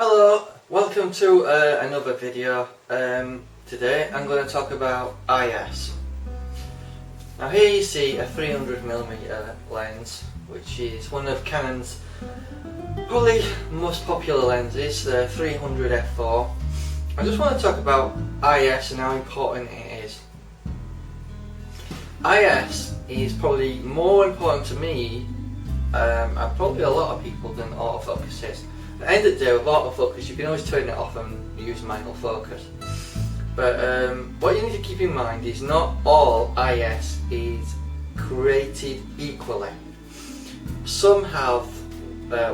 Hello, welcome to another video. Today I'm going to talk about IS. Now here you see a 300mm lens, which is one of Canon's probably most popular lenses, the 300 f4. I just want to talk about IS and how important it is. IS is probably more important to me and probably a lot of people than autofocus is. At the end of the day, with autofocus you can always turn it off and use manual focus. But what you need to keep in mind is not all IS is created equally. Some have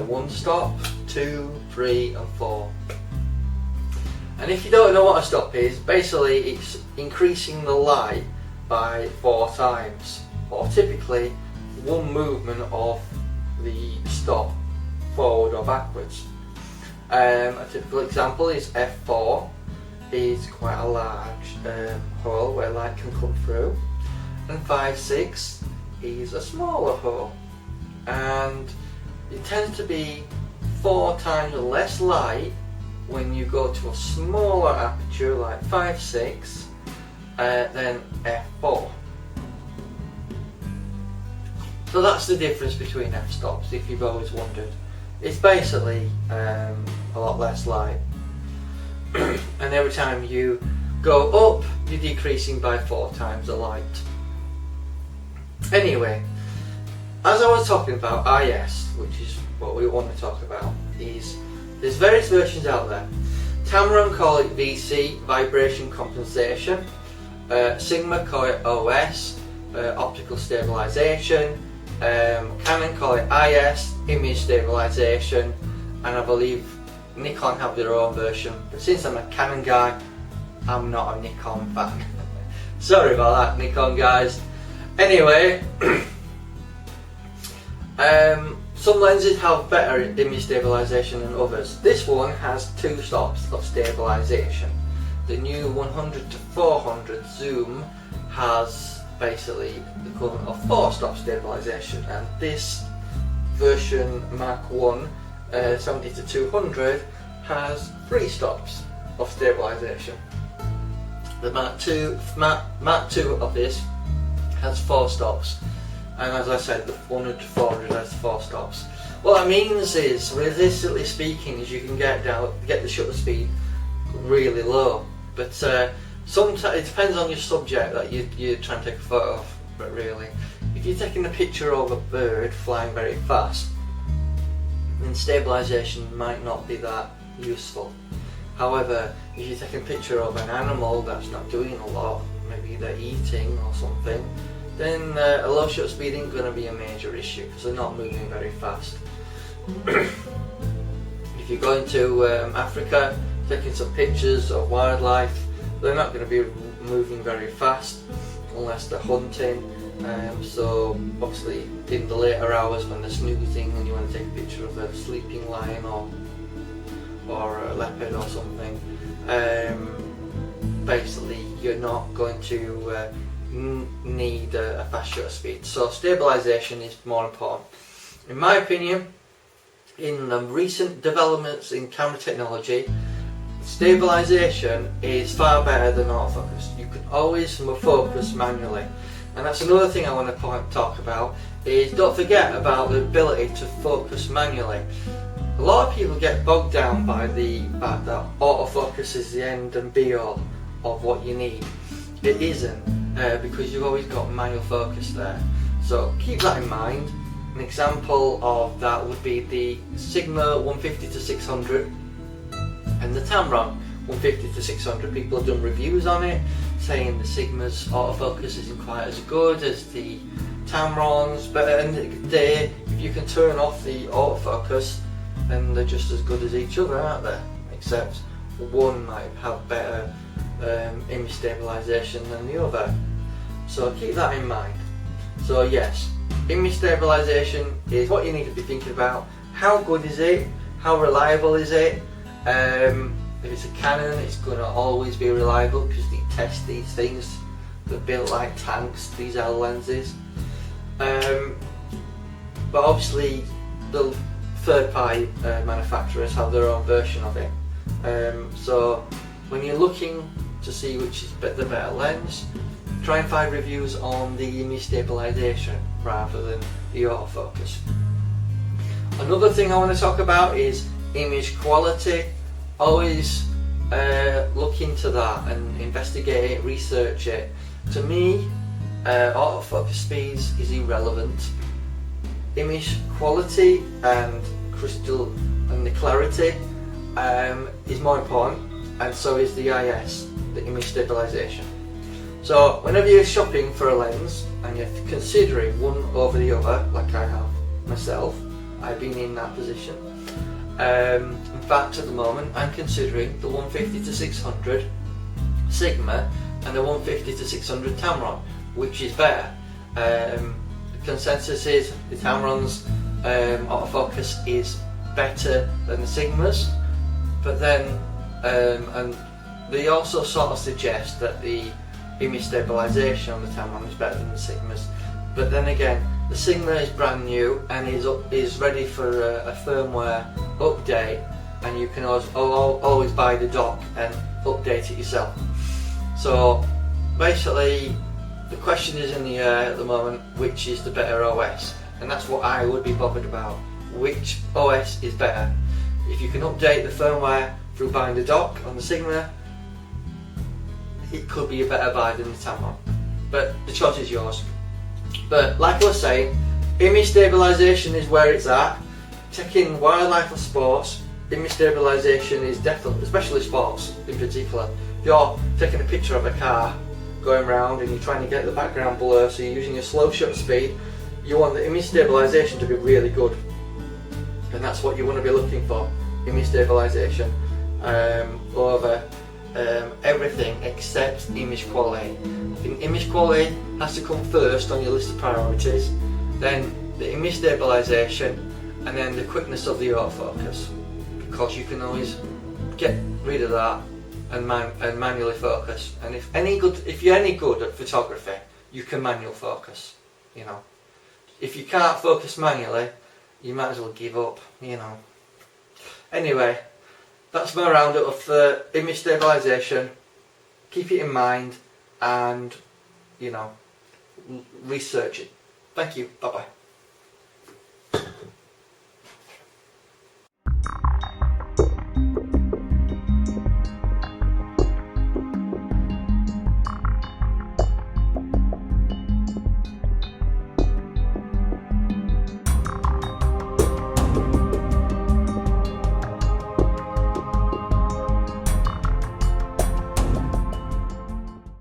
1 stop, 2, 3 and 4. And if you don't know what a stop is, basically it's increasing the light by 4 times, or typically 1 movement of the stop forward or backwards. A typical example is f4 is quite a large hole where light can come through, and 5/6 is a smaller hole, and it tends to be 4 times less light when you go to a smaller aperture like 5/6 than f4. So that's the difference between f-stops, if you've always wondered. It's basically a lot less light, and every time you go up you're decreasing by 4 times the light. Anyway, as I was talking about IS, which is what we want to talk about, is there's various versions out there. Tamron call it VC, vibration compensation, Sigma call it OS, optical stabilization, Canon call it IS, image stabilization, and I believe Nikon have their own version, but since I'm a Canon guy, I'm not a Nikon fan. Sorry about that, Nikon guys. Anyway, some lenses have better image stabilization than others. This one has 2 stops of stabilization. The new 100 to 400 zoom has basically the equivalent of 4 stop stabilization, and this version Mark 1 70 to 200 has 3 stops of stabilization. The Mark 2 of this has 4 stops, and as I said, the 100 to 400 has 4 stops. What that means is, realistically speaking, is you can get the shutter speed really low, but sometimes it depends on your subject that you're trying to take a photo of. But really, if you're taking a picture of a bird flying very fast, then stabilization might not be that useful. However, if you're taking a picture of an animal that's not doing a lot, maybe they're eating or something, then a low shutter speed isn't going to be a major issue because they're not moving very fast. If you're going to Africa, taking some pictures of wildlife, they're not going to be moving very fast unless they're hunting. So obviously in the later hours when they're snoozing and you want to take a picture of a sleeping lion or a leopard or something, basically you're not going to need a fast shutter speed. So stabilization is more important. In my opinion, in the recent developments in camera technology, stabilization is far better than autofocus. You can always focus manually, and that's another thing I want to talk about, is don't forget about the ability to focus manually. A lot of people get bogged down by the fact that autofocus is the end and be all of what you need. It isn't, because you've always got manual focus there. So keep that in mind. An example of that would be the Sigma 150 to 600 and the Tamron 150 to 600. People have done reviews on it saying the Sigma's autofocus isn't quite as good as the Tamron's, but at the end of the day, if you can turn off the autofocus, then they're just as good as each other, aren't they? Except one might have better image stabilization than the other. So keep that in mind. So yes, image stabilization is what you need to be thinking about. How good is it? How reliable is it? If it's a Canon, it's going to always be reliable because they test these things. They're built like tanks, these are lenses. But obviously the third-party manufacturers have their own version of it. So when you're looking to see which is the better lens, try and find reviews on the image stabilization rather than the autofocus. Another thing I want to talk about is image quality. Always look into that and investigate it, research it. To me, autofocus speeds is irrelevant. Image quality and crystal and the clarity is more important, and so is the IS, the image stabilization. So whenever you're shopping for a lens and you're considering one over the other, like I have myself, I've been in that position. In fact, at the moment I'm considering the 150-600 Sigma and the 150-600 Tamron, which is better. The consensus is the Tamron's autofocus is better than the Sigmas, but then and they also sort of suggest that the image stabilization on the Tamron is better than the Sigmas. But then again, the Sigma is brand new and is ready for a firmware update, and you can always buy the dock and update it yourself. So basically, the question is in the air at the moment, which is the better OS, and that's what I would be bothered about. Which OS is better? If you can update the firmware through buying the dock on the Sigma, it could be a better buy than the Tamron, but the choice is yours. But like I was saying, image stabilization is where it's at. Taking wildlife or sports, image stabilization is definitely, especially sports in particular. If you're taking a picture of a car going around and you're trying to get the background blur, so you're using a slow shutter speed, you want the image stabilization to be really good, and that's what you want to be looking for, image stabilization over everything except image quality. The image quality has to come first on your list of priorities, then the image stabilization, and then the quickness of the autofocus, because you can always get rid of that and manually focus. And if you're any good at photography, you can manual focus. You know, if you can't focus manually, you might as well give up. You know. Anyway, that's my roundup of image stabilization. Keep it in mind and, you know, research it. Thank you. Bye bye.